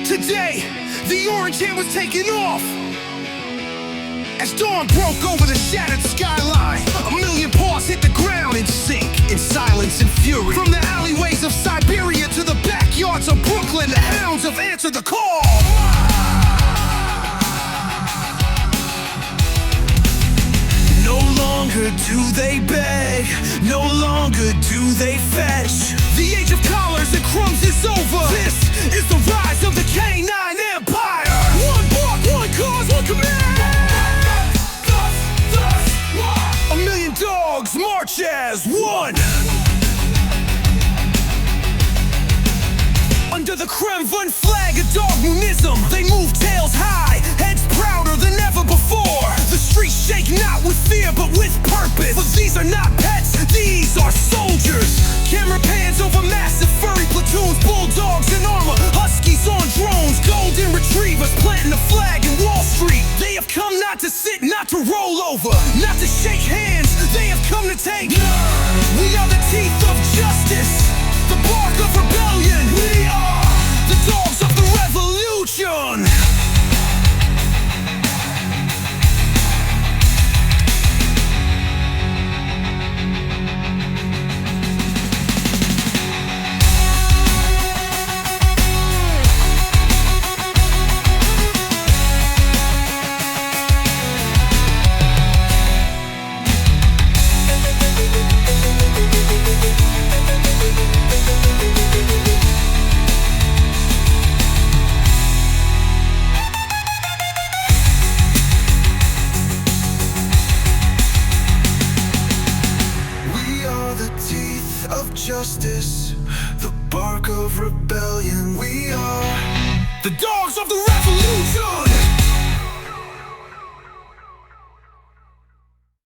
Today, the orange hand was taken off as dawn broke over the shattered skyline. A million paws hit the ground in sync, in silence and fury. From the alleyways of Siberia to the backyards of Brooklyn, the hounds have answered the call. No longer do they beg, no longer do they fetch. The age of collars and crumbs is over. This is the rise of the canine empire. One bark, one cause, one command. A million dogs march as one. Under the Kremlin flag of dogmanism, they move tails high, heads prouder than ever before. The streets shake not with fear but with purpose. For these are not pets, these are soldiers. Camera pans over massive furry platoons, bulldogs in armor, huskies on drones, golden retrievers planting a flag in Wall Street. They have come not to sit, not to roll over, not to shake hands, they have come to take. We are the teeth of justice, the bark of rebellion. We are the dogs of the revolution. Of justice, the bark of rebellion. We are the dogs